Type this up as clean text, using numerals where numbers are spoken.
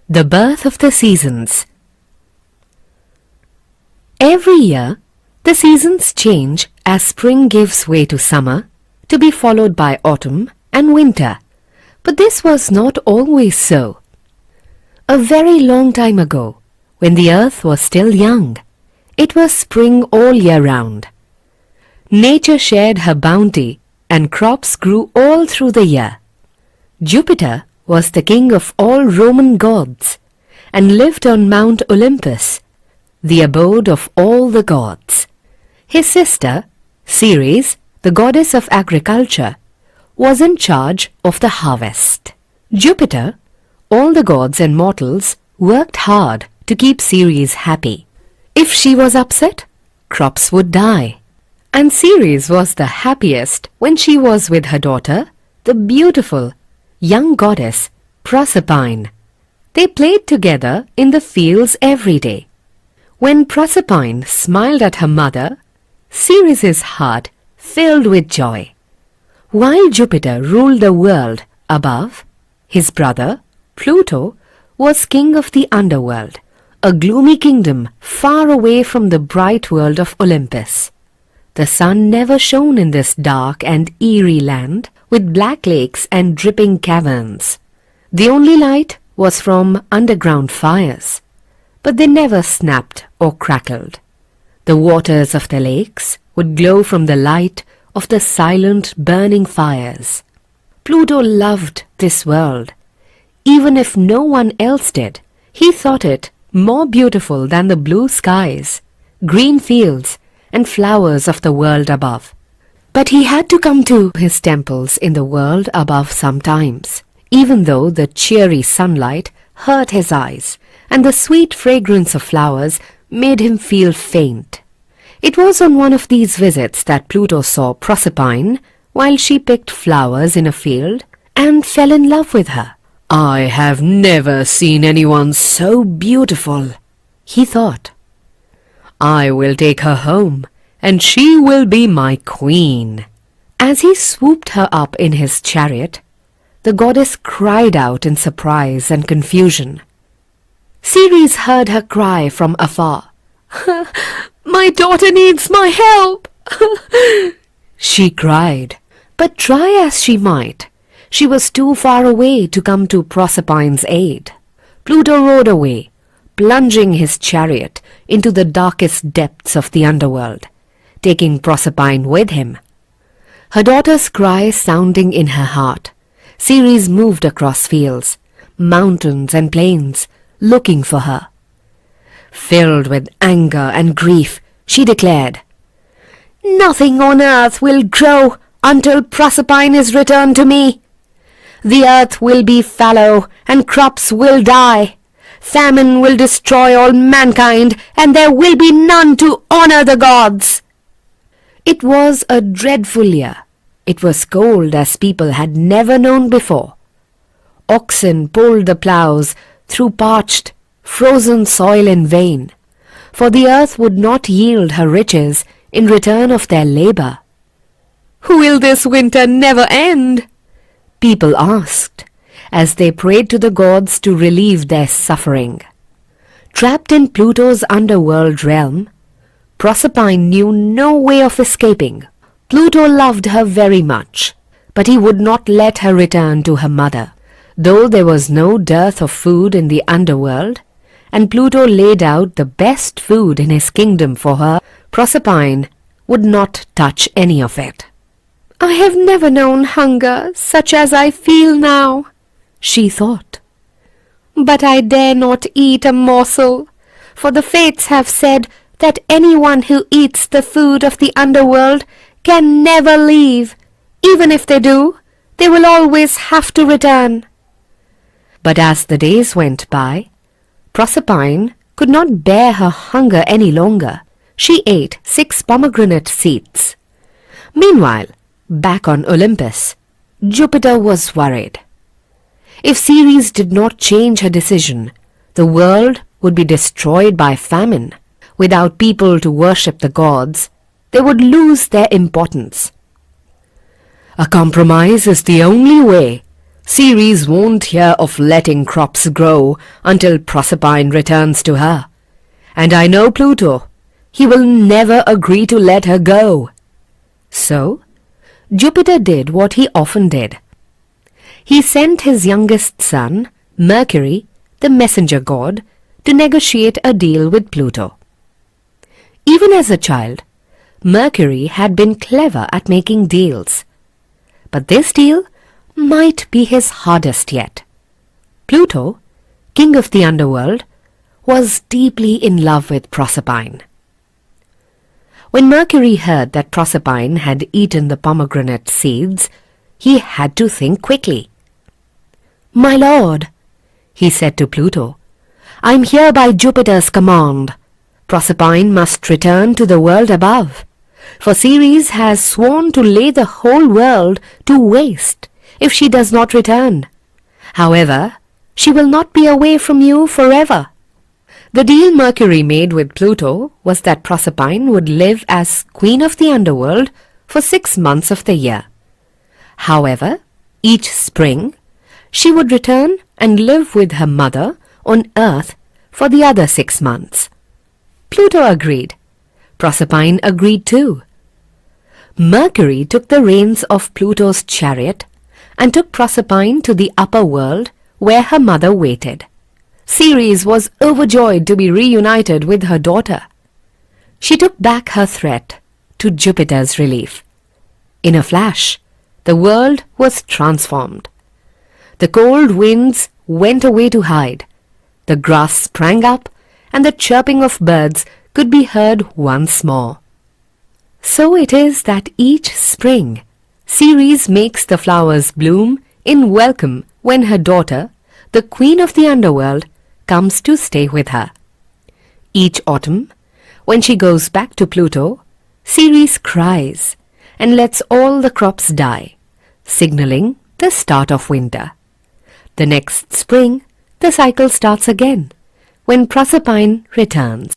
The birth of the seasons. Every year, the seasons change as spring gives way to summer, to be followed by autumn and winter. But this was not always so. A very long time ago, when the earth was still young, it was spring all year round. Nature shared her bounty and crops grew all through the year. Jupiter was the king of all Roman gods and lived on Mount Olympus, the abode of all the gods. His sister, Ceres, the goddess of agriculture, was in charge of the harvest. Jupiter, all the gods and mortals worked hard to keep Ceres happy. If she was upset, crops would die. And Ceres was the happiest when she was with her daughter, the beautiful young goddess Proserpine. They played together in the fields every day. When Proserpine smiled at her mother, Ceres's heart filled with joy. While Jupiter ruled the world above, his brother, Pluto, was king of the underworld, a gloomy kingdom far away from the bright world of Olympus. The sun never shone in this dark and eerie land with black lakes and dripping caverns. The only light was from underground fires, but they never snapped or crackled. The waters of the lakes would glow from the light of the silent burning fires. Pluto loved this world. Even if no one else did, he thought it more beautiful than the blue skies, green fields, and flowers of the world above. But he had to come to his temples in the world above sometimes, even though the cheery sunlight hurt his eyes and the sweet fragrance of flowers made him feel faint. It was on one of these visits that Pluto saw Proserpine while she picked flowers in a field and fell in love with her. "I have never seen anyone so beautiful," he thought. "I will take her home, and she will be my queen." As he swooped her up in his chariot, the goddess cried out in surprise and confusion. Ceres heard her cry from afar. "My daughter needs my help!" she cried. But try as she might, she was too far away to come to Proserpine's aid. Pluto rode away, plunging his chariot into the darkest depths of the underworld, taking Proserpine with him. Her daughter's cry sounding in her heart, Ceres moved across fields, mountains and plains, looking for her. Filled with anger and grief, she declared, "Nothing on earth will grow until Proserpine is returned to me. The earth will be fallow and crops will die. Famine will destroy all mankind and there will be none to honor the gods." It was a dreadful year. It was cold as people had never known before. Oxen pulled the plows through parched, frozen soil in vain, for the earth would not yield her riches in return of their labor. "Will this winter never end?" people asked, as they prayed to the gods to relieve their suffering. Trapped in Pluto's underworld realm, Proserpine knew no way of escaping. Pluto loved her very much, but he would not let her return to her mother. Though there was no dearth of food in the underworld, and Pluto laid out the best food in his kingdom for her, Proserpine would not touch any of it. "I have never known hunger such as I feel now," she thought. "But I dare not eat a morsel, for the fates have said that anyone who eats the food of the underworld can never leave. Even if they do, they will always have to return." But as the days went by, Proserpine could not bear her hunger any longer. She ate 6 pomegranate seeds. Meanwhile, back on Olympus, Jupiter was worried. If Ceres did not change her decision, the world would be destroyed by famine. Without people to worship the gods, they would lose their importance. "A compromise is the only way," Ceres won't hear of letting crops grow until Proserpine returns to her. And I know Pluto. He will never agree to let her go. So, Jupiter did what he often did. He sent his youngest son, Mercury, the messenger god, to negotiate a deal with Pluto. Even as a child, Mercury had been clever at making deals. But this deal might be his hardest yet. Pluto, king of the underworld, was deeply in love with Proserpine. When Mercury heard that Proserpine had eaten the pomegranate seeds, he had to think quickly. "My lord," he said to Pluto, "I am here by Jupiter's command. Proserpine must return to the world above, for Ceres has sworn to lay the whole world to waste if she does not return. However, she will not be away from you forever." The deal Mercury made with Pluto was that Proserpine would live as queen of the underworld for 6 months of the year. However, each spring, she would return and live with her mother on earth for the other 6 months. Pluto agreed. Proserpine agreed too. Mercury took the reins of Pluto's chariot and took Proserpine to the upper world where her mother waited. Ceres was overjoyed to be reunited with her daughter. She took back her threat to Jupiter's relief. In a flash, the world was transformed. The cold winds went away to hide. The grass sprang up, and the chirping of birds could be heard once more. So it is that each spring, Ceres makes the flowers bloom in welcome when her daughter, the queen of the underworld, comes to stay with her. Each autumn, when she goes back to Pluto, Ceres cries and lets all the crops die, signaling the start of winter. The next spring, the cycle starts again, when Proserpine returns.